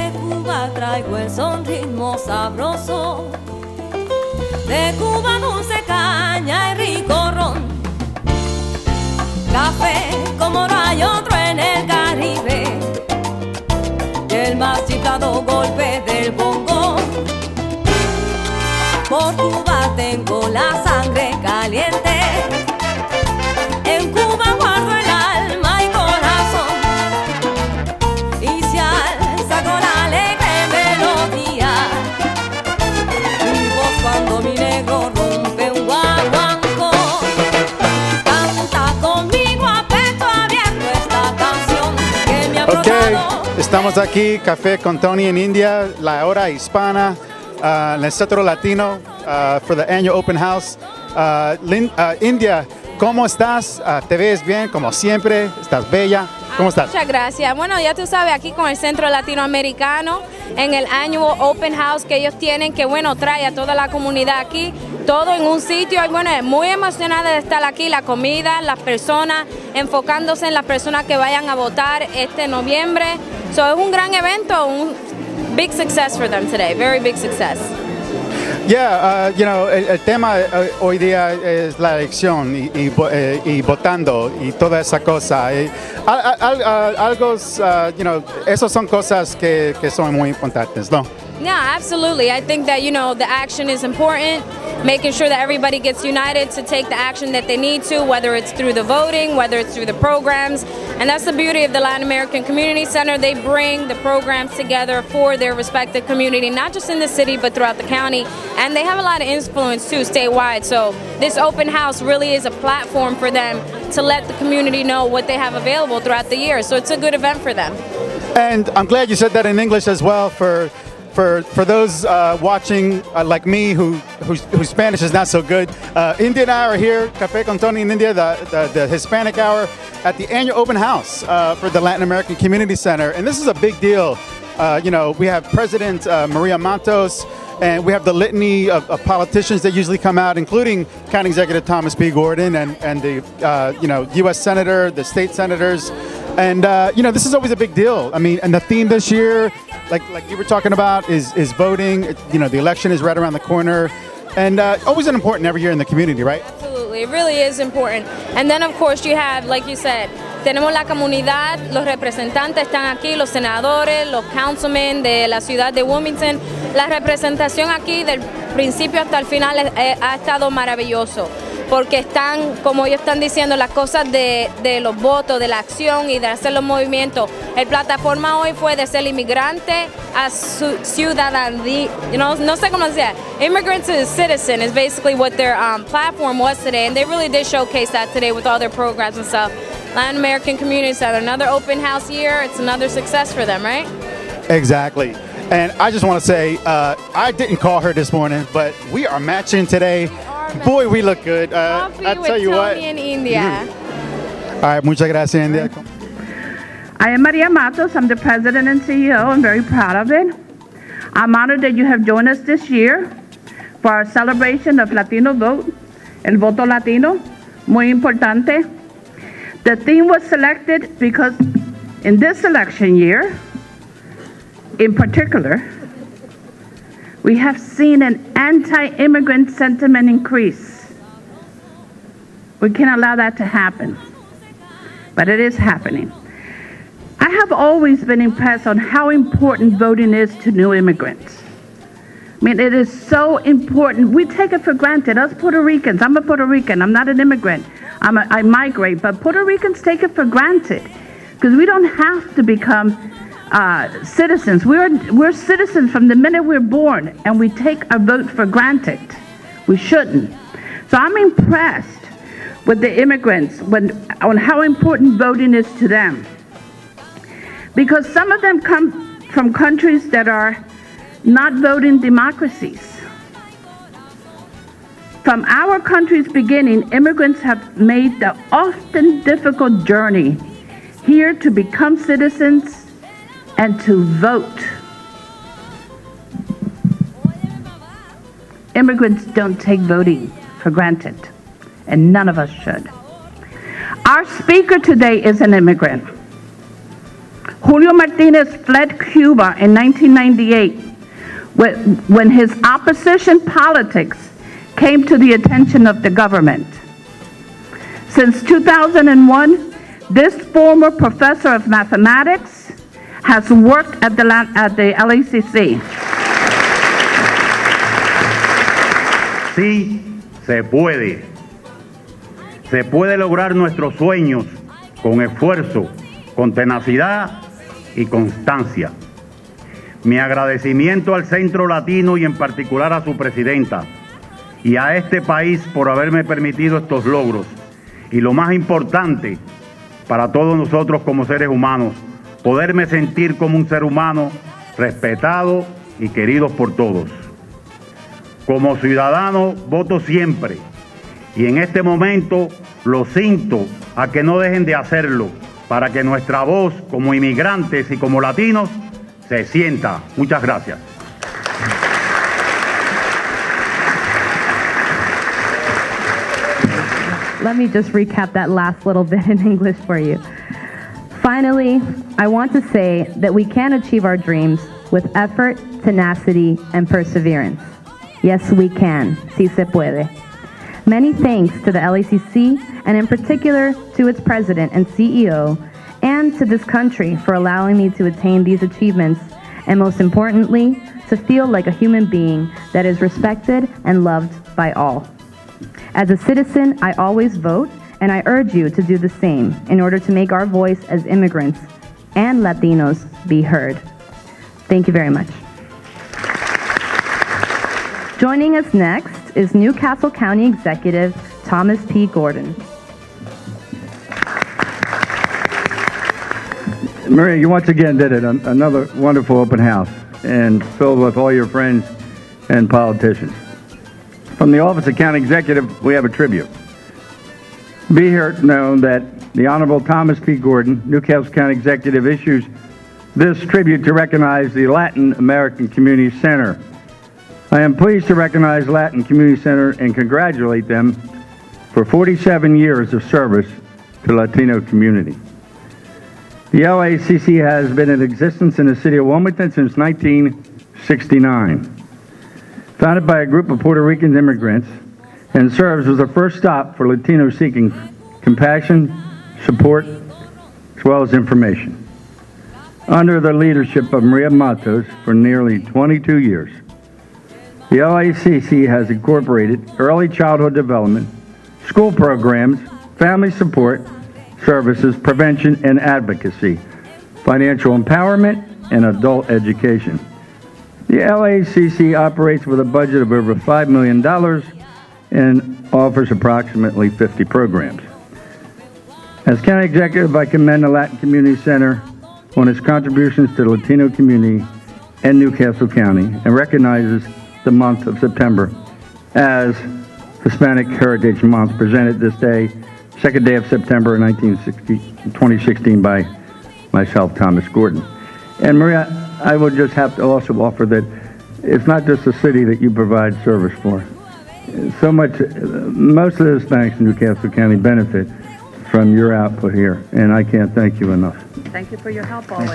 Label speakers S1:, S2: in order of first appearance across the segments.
S1: De Cuba traigo el son ritmo sabroso, de Cuba dulce caña y rico ron, café como no hay otro en el Caribe, y el más chiflado golpe del bongo. Por Cuba tengo la sangre caliente, en Cuba guardo el alma y corazón, y se alza con alegre melodía mi voz cuando mi negro rompe un guaguancó. Canta conmigo a pecho abierto esta canción que me ha brotado.
S2: Estamos aquí, Café con Tony en India, la hora hispana, en el Centro Latino, for the annual Open House. India, ¿cómo estás? ¿Te ves bien? Como siempre, ¿estás bella? ¿Cómo estás?
S3: Muchas gracias. Bueno, ya tú sabes, aquí con el Centro Latinoamericano, en el Annual Open House que ellos tienen, que bueno, trae a toda la comunidad aquí, todo en un sitio. Y bueno, muy emocionada de estar aquí, la comida, las personas, enfocándose en las personas que vayan a votar este noviembre. So, es un gran evento, un big success for them today, very big success.
S2: Yeah, el tema hoy día es la elección y votando y toda esa cosa. Esas son cosas que son muy importantes, ¿no?
S3: Yeah, absolutely. I think that, the action is important, making sure that everybody gets united to take the action that they need to, whether it's through the voting, whether it's through the programs. And that's the beauty of the Latin American Community Center. They bring the programs together for their respective community, not just in the city, but throughout the county. And they have a lot of influence, too, statewide. So this open house really is a platform for them to let the community know what they have available throughout the year. So it's a good event for them.
S2: And I'm glad you said that in English as well for those watching like me whose Spanish is not so good. India and I are here, Café con Tony in India, the Hispanic hour at the annual open house for the Latin American Community Center. And this is a big deal. We have President Maria Matos, and we have the litany of politicians that usually come out, including County Executive Thomas P. Gordon and the U.S. Senator, the state senators. And, this is always a big deal. I mean, and the theme this year, like you were talking about, is voting. The election is right around the corner. And always an important every year in the community, right?
S3: Absolutely. It really is important. And then, of course, you have, like you said, tenemos la comunidad, los representantes están aquí, los senadores, los councilmen de la ciudad de Wilmington. La representación aquí del principio hasta el final ha estado maravilloso, porque están, como ellos están diciendo, las cosas de los votos, de la acción y de hacer los movimientos. El plataforma hoy fue de ser inmigrante a ciudadanía, no sé cómo decir, immigrant to citizen is basically what their platform was today, and they really did showcase that today with all their programs and stuff. Latin American Community Center, another open house year, it's another success for them, right?
S2: Exactly. And I just want to say, I didn't call her this morning, but we are matching today. Boy, we look good.
S3: I'll tell you what. In India.
S2: All right, muchas gracias, India.
S4: I am Maria Matos. I'm the president and CEO. I'm very proud of it. I'm honored that you have joined us this year for our celebration of Latino vote, el voto latino, muy importante. The theme was selected because in this election year, in particular, we have seen an anti-immigrant sentiment increase. We can't allow that to happen, but it is happening. I have always been impressed on how important voting is to new immigrants. I mean, it is so important. We take it for granted. Us Puerto Ricans, I'm a Puerto Rican, I'm not an immigrant. I migrate, but Puerto Ricans take it for granted because we don't have to become citizens. We're citizens from the minute we're born, and we take our vote for granted. We shouldn't. So I'm impressed with the immigrants on how important voting is to them, because some of them come from countries that are not voting democracies. From our country's beginning, immigrants have made the often difficult journey here to become citizens and to vote. Immigrants don't take voting for granted, and none of us should. Our speaker today is an immigrant Julio Martinez fled Cuba in 1998 when his opposition politics came to the attention of the government. Since 2001, this former professor of mathematics has worked at the LACC.
S5: Sí, se puede. Se puede lograr nuestros sueños con esfuerzo, con tenacidad y constancia. Mi agradecimiento al Centro Latino y en particular a su presidenta y a este país por haberme permitido estos logros. Y lo más importante para todos nosotros como seres humanos, poderme sentir como un ser humano respetado y querido por todos. Como ciudadano voto siempre y en este momento los insto a que no dejen de hacerlo para que nuestra voz como inmigrantes y como latinos se sienta. Muchas gracias.
S6: Let me just recap that last little bit in English for you. Finally, I want to say that we can achieve our dreams with effort, tenacity, and perseverance. Yes, we can. Sí se puede. Many thanks to the LACC, and in particular to its president and CEO, and to this country for allowing me to attain these achievements, and most importantly, to feel like a human being that is respected and loved by all. As a citizen, I always vote, and I urge you to do the same in order to make our voice as immigrants and Latinos be heard. Thank you very much. Joining us next is Newcastle County Executive Thomas P. Gordon.
S7: Maria, you once again did it, another wonderful open house and filled with all your friends and politicians. From the Office of County Executive, we have a tribute. Be here known that the Honorable Thomas P. Gordon, Newcastle County Executive, issues this tribute to recognize the Latin American Community Center. I am pleased to recognize Latin Community Center and congratulate them for 47 years of service to the Latino community. The LACC has been in existence in the city of Wilmington since 1969. Founded by a group of Puerto Rican immigrants and serves as the first stop for Latinos seeking compassion, support, as well as information. Under the leadership of Maria Matos for nearly 22 years, the LACC has incorporated early childhood development, school programs, family support, services, prevention and advocacy, financial empowerment, and adult education. The LACC operates with a budget of over $5 million and offers approximately 50 programs. As County Executive, I commend the Latin Community Center on its contributions to the Latino community and Newcastle County and recognizes the month of September as Hispanic Heritage Month, presented this day, second day of September 2016 by myself, Thomas Gordon. And Maria, I would just have to also offer that it's not just the city that you provide service for. So much, most of the Hispanics in Newcastle County benefit from your output here, and I can't thank you enough.
S4: Thank you for your help always.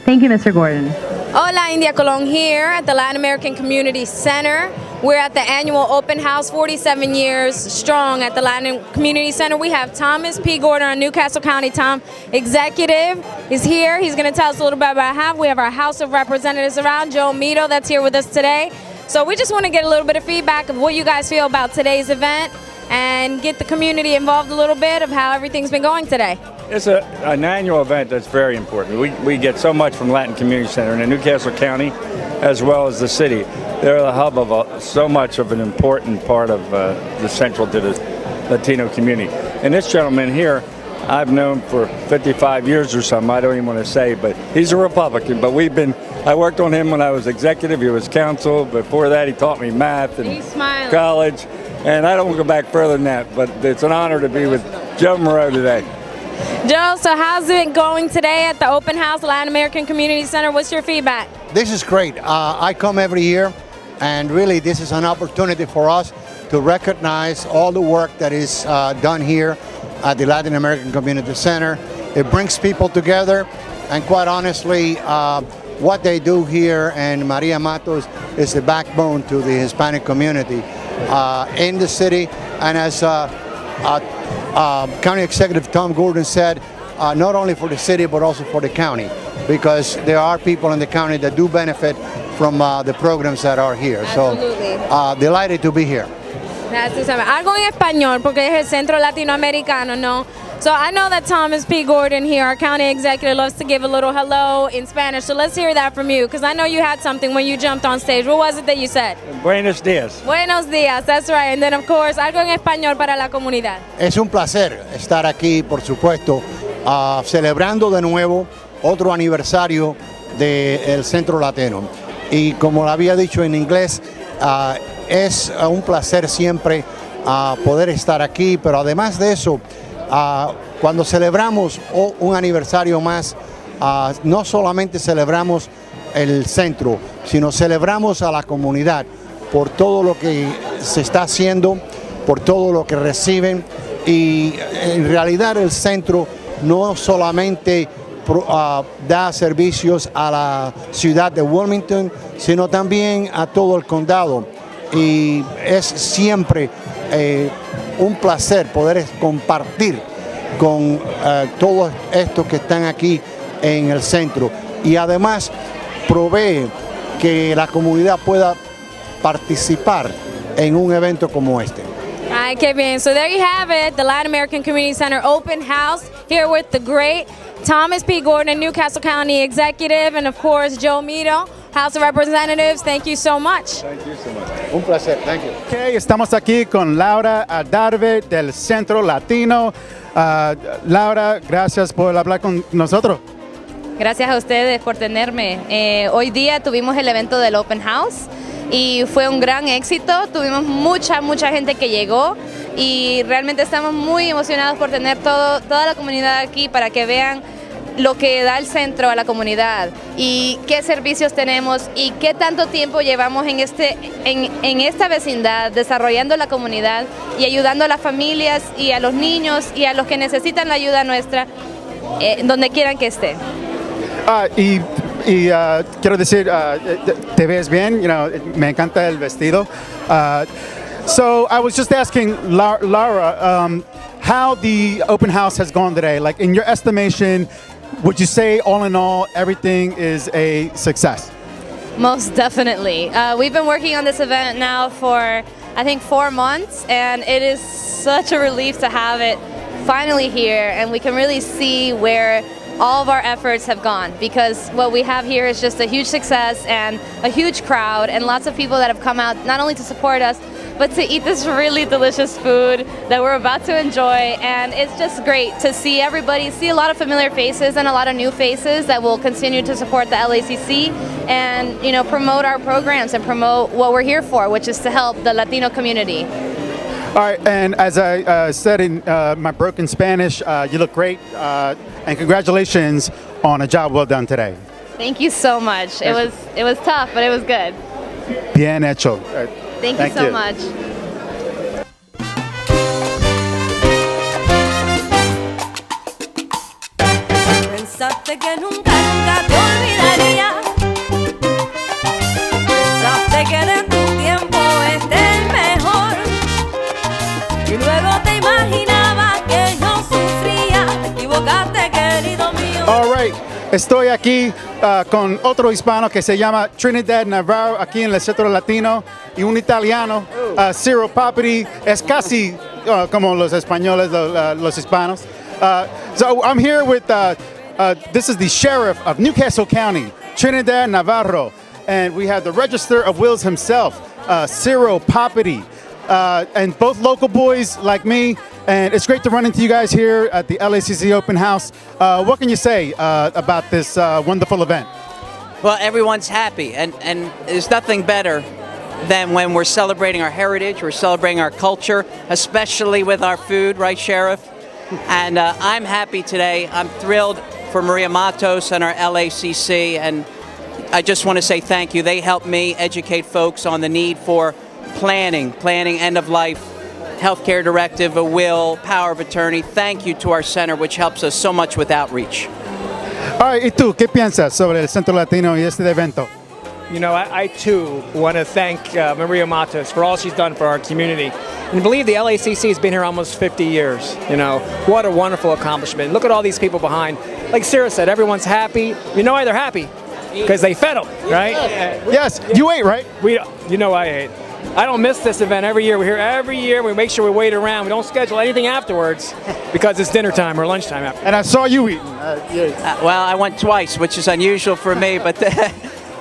S6: Thank you, Mr. Gordon.
S3: Hola, India Colón here at the Latin American Community Center. We're at the annual open house, 47 years strong at the Latin Community Center. We have Thomas P. Gordon, our Newcastle County Executive, is here. He's going to tell us a little bit about how we have our House of Representatives around, Joe Mito, that's here with us today. So we just want to get a little bit of feedback of what you guys feel about today's event and get the community involved a little bit of how everything's been going today.
S8: It's an annual event that's very important. We get so much from Latin Community Center in Newcastle County as well as the city. They're the hub of so much of an important part of the central to the Latino community. And this gentleman here, I've known for 55 years or something, I don't even want to say, but he's a Republican, but I worked on him when I was executive, he was counsel. Before that, he taught me math in college. And I don't want to go back further than that, but it's an honor to be with Joe Moreau today.
S3: Joe, so how's it going today at the Open House, Latin American Community Center? What's your feedback?
S9: This is great. I come every year, And really, this is an opportunity for us to recognize all the work that is done here at the Latin American Community Center. It brings people together, and quite honestly, what they do here and Maria Matos is the backbone to the Hispanic community in the city. And as County Executive Tom Gordon said, not only for the city but also for the county, because there are people in the county that do benefit from the programs that are here.
S3: Absolutely.
S9: So delighted to be here.
S3: Gracias. Algo en español porque es el centro latinoamericano, ¿no? So I know that Thomas P. Gordon here, our county executive, loves to give a little hello in Spanish. So let's hear that from you, because I know you had something when you jumped on stage. What was it that you said?
S8: Buenos días.
S3: Buenos días, that's right. And then, of course, algo en español para la comunidad.
S9: Es un placer estar aquí, por supuesto, celebrando de nuevo otro aniversario del Centro Latino. Y como lo había dicho en inglés, es un placer siempre poder estar aquí, pero además de eso, cuando celebramos un aniversario más, no solamente celebramos el centro, sino celebramos a la comunidad por todo lo que se está haciendo, por todo lo que reciben, y en realidad el centro no solamente da servicios a la ciudad de Wilmington, sino también a todo el condado, y es siempre un placer poder compartir con todos estos que están aquí en el centro, y además provee que la comunidad pueda participar en un evento como este.
S3: Ay, qué bien. So there you have it, the Latin American Community Center Open House, here with the great Thomas P. Gordon, Newcastle County Executive, and of course Joe Mito, House of Representatives. Thank you so much.
S8: Thank you so much.
S9: Un placer, thank you.
S2: Okay, estamos aquí con Laura Adarve del Centro Latino. Laura, gracias por hablar con nosotros.
S10: Gracias a ustedes por tenerme. Hoy día tuvimos el evento del Open House y fue un gran éxito. Tuvimos mucha gente que llegó y realmente estamos muy emocionados por tener toda la comunidad aquí para que vean lo que da el centro a la comunidad y qué servicios tenemos y qué tanto tiempo llevamos en esta vecindad desarrollando la comunidad y ayudando a las familias y a los niños y a los que necesitan la ayuda nuestra donde quieran que estén.
S2: Quiero decir, te ves bien, me encanta el vestido. So I was just asking Laura, how the open house has gone today. Like, in your estimation, would you say all in all everything is a success?
S10: Most definitely. We've been working on this event now for I think 4 months, and it is such a relief to have it finally here, and we can really see where all of our efforts have gone, because what we have here is just a huge success and a huge crowd and lots of people that have come out not only to support us but to eat this really delicious food that we're about to enjoy. And it's just great to see everybody, see a lot of familiar faces and a lot of new faces that will continue to support the LACC and promote our programs and promote what we're here for, which is to help the Latino community.
S2: All right, and as I said in my broken Spanish, you look great, and congratulations on a job well done today.
S10: Thank you so much. It was tough, but it was good.
S2: Bien hecho.
S10: Thank you so much.
S1: Pensaste que nunca te olvidaría. Pensaste que de tu tiempo este el mejor. Y luego te imaginabas que yo sufría. Te equivocaste, querido mío.
S2: All right. Estoy aquí con otro hispano que se llama Trinidad Navarro, aquí en el Centro Latino, y un italiano, Ciro Papiti, es casi como los españoles, los hispanos. So I'm here with, this is the sheriff of Newcastle County, Trinidad Navarro, and we have the Register of Wills himself, Ciro Papiti, and both local boys like me. And it's great to run into you guys here at the LACC Open House. What can you say about this wonderful event?
S11: Well, everyone's happy, and there's nothing better than when we're celebrating our heritage, we're celebrating our culture, especially with our food, right, Sheriff? And I'm happy today. I'm thrilled for Maria Matos and our LACC, and I just want to say thank you. They help me educate folks on the need for planning end of life, healthcare directive, a will, power of attorney. Thank you to our center, which helps us so much with outreach.
S2: All right, ¿y tú qué piensas sobre el Centro Latino y este evento?
S12: You know, I too want to thank Maria Matos for all she's done for our community. And I believe the LACC has been here almost 50 years. You know, what a wonderful accomplishment. Look at all these people behind. Like Sarah said, everyone's happy. You know why they're happy? Because they fed them, right?
S2: Yes, you ate, right?
S12: You know I ate. I don't miss this event every year. We're here every year. We make sure we wait around. We don't schedule anything afterwards because it's dinner time or lunchtime after.
S2: And I saw you eating.
S11: Well, I went twice, which is unusual for me, but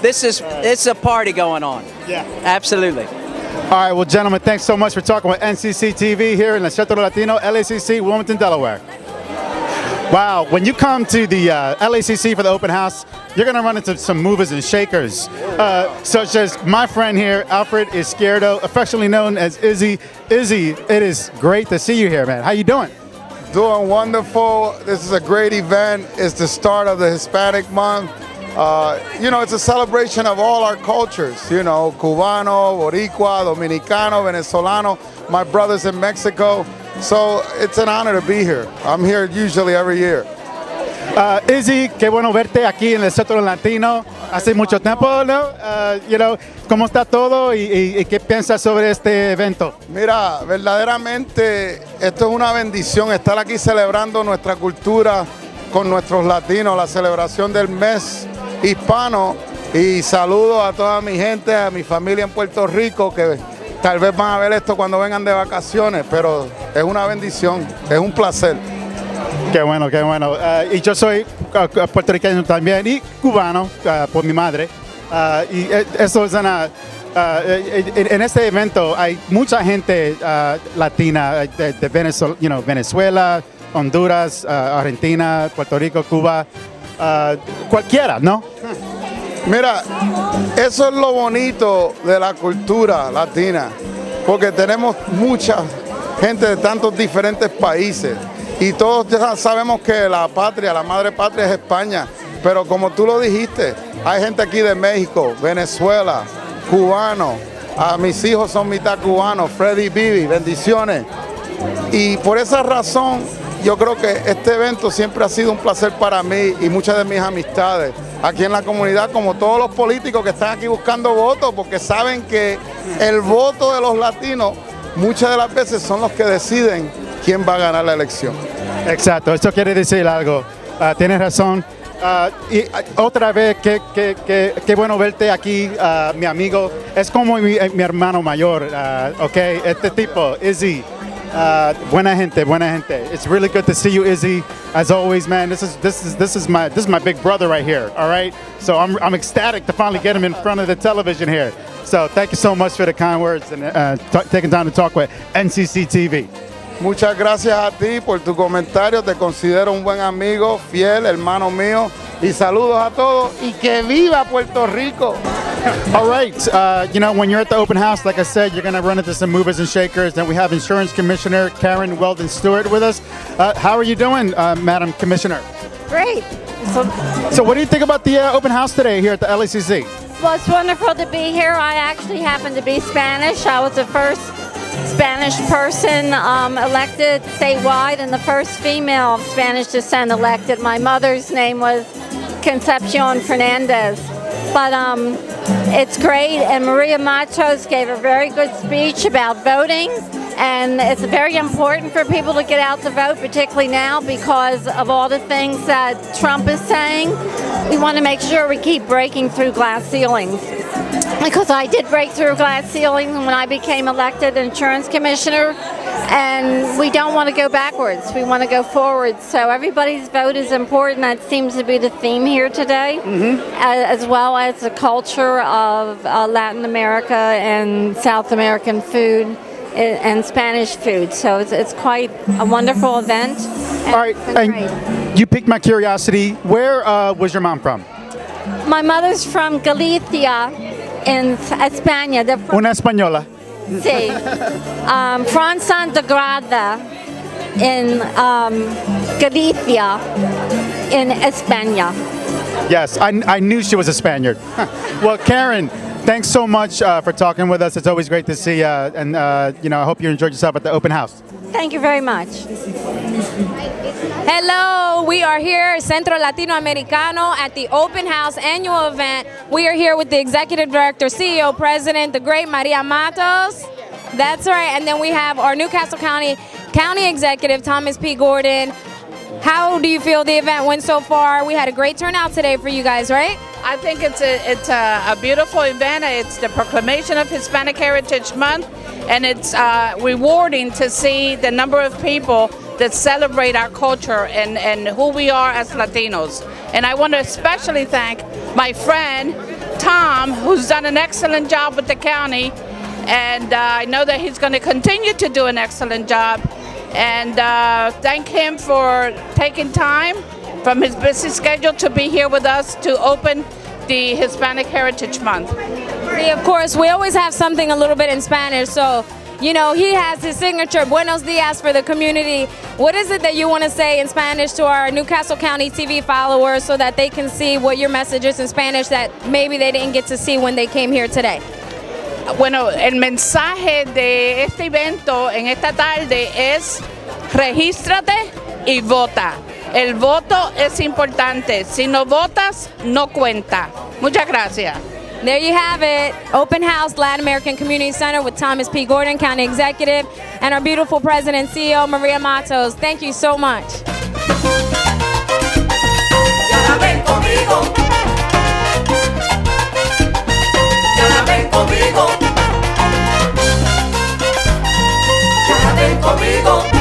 S11: it's a party going on.
S2: Yeah.
S11: Absolutely.
S2: All right, well, gentlemen, thanks so much for talking with NCCTV here in the Centro Latino, LACC, Wilmington, Delaware. Wow, when you come to the LACC for the open house, you're going to run into some movers and shakers, such as my friend here, Alfred Izquierdo, affectionately known as Izzy. Izzy, it is great to see you here, man. How you doing?
S13: Doing wonderful. This is a great event. It's the start of the Hispanic month. You know, it's a celebration of all our cultures, you know, Cubano, Boricua, Dominicano, Venezolano, my brothers in Mexico. So it's an honor to be here. I'm here usually every year.
S2: Izzy, qué bueno verte aquí en el Centro Latino. Hace mucho tiempo, ¿no? You know, ¿cómo está todo y qué piensas sobre este evento?
S13: Mira, verdaderamente esto es una bendición estar aquí celebrando nuestra cultura con nuestros latinos, la celebración del mes hispano, y saludo a toda mi gente, a mi familia en Puerto Rico, que tal vez van a ver esto cuando vengan de vacaciones, pero es una bendición, es un placer.
S2: Qué bueno, qué bueno. Y yo soy puertorriqueño también y cubano por mi madre. Y eso es en este evento hay mucha gente latina de Venezuela, Honduras, Argentina, Puerto Rico, Cuba, cualquiera, ¿no?
S13: Mira, eso es lo bonito de la cultura latina, porque tenemos mucha gente de tantos diferentes países y todos ya sabemos que la patria, la madre patria es España, pero como tú lo dijiste, hay gente aquí de México, Venezuela, cubano, mis hijos son mitad cubanos, Freddy y Bibi, bendiciones. Y por esa razón yo creo que este evento siempre ha sido un placer para mí y muchas de mis amistades aquí en la comunidad, como todos los políticos que están aquí buscando votos, porque saben que el voto de los latinos muchas de las veces son los que deciden quién va a ganar la elección.
S2: Exacto, esto quiere decir algo. Tienes razón. Y otra vez, qué bueno verte aquí, mi amigo. Es como mi hermano mayor, ok, este tipo, Izzy. Buena gente, buena gente. It's really good to see you, Izzy. As always, man. This is my big brother right here. All right. So I'm ecstatic to finally get him in front of the television here. So thank you so much for the kind words and taking time to talk with NCCTV.
S13: Muchas gracias a ti por tu comentario. Te considero un buen amigo, fiel, hermano mío. Y saludos a todos. Y que viva Puerto Rico.
S2: All right. You know, when you're at the open house, like I said, you're going to run into some movers and shakers. Then we have Insurance Commissioner Karen Weldon Stewart with us. How are you doing, Madam Commissioner?
S14: Great.
S2: So what do you think about the open house today here at the LACC?
S14: Well, it's wonderful to be here. I actually happen to be Spanish. I was the first Spanish person elected statewide and the first female of Spanish descent elected. My mother's name was Concepcion Fernandez. But it's great, and Maria Matos gave a very good speech about voting, and it's very important for people to get out to vote, particularly now because of all the things that Trump is saying. We want to make sure we keep breaking through glass ceilings. Because I did break through glass ceilings when I became elected insurance commissioner, and we don't want to go backwards. We want to go forward. So everybody's vote is important. That seems to be the theme here today, as well as the culture of Latin America and South American food and Spanish food. So it's quite a wonderful event.
S2: All right, and you piqued my curiosity. Where was your mom from?
S14: My mother's from Galicia in España.
S2: Una española.
S14: Sí. From Santa Grada in Galicia in España.
S2: Yes, I knew she was a Spaniard. Well, Karen, thanks so much for talking with us. It's always great to see you, and you know, I hope you enjoyed yourself at the open house.
S14: Thank you very much.
S3: Hello, we are here, Centro Latinoamericano, at the Open House annual event. We are here with the Executive Director, CEO, President, the great Maria Matos. That's right, and then we have our Newcastle County Executive, Thomas P. Gordon. How do you feel the event went so far? We had a great turnout today for you guys, right?
S15: I think it's a beautiful event. It's the proclamation of Hispanic Heritage Month, and it's rewarding to see the number of people that celebrate our culture and who we are as Latinos. And I want to especially thank my friend Tom, who's done an excellent job with the county, and I know that he's going to continue to do an excellent job. And thank him for taking time from his busy schedule to be here with us to open the Hispanic Heritage Month.
S3: See, of course, we always have something a little bit in Spanish, so you know, he has his signature, Buenos Dias, for the community. What is it that you want to say in Spanish to our Newcastle County TV followers so that they can see what your message is in Spanish that maybe they didn't get to see when they came here today?
S15: Bueno, el mensaje de este evento en esta tarde es regístrate y vota. El voto es importante. Si no votas, no cuenta. Muchas gracias.
S3: There you have it. Open House Latin American Community Center with Thomas P. Gordon, County Executive, and our beautiful President and CEO, Maria Matos. Thank you so much.
S1: Conmigo.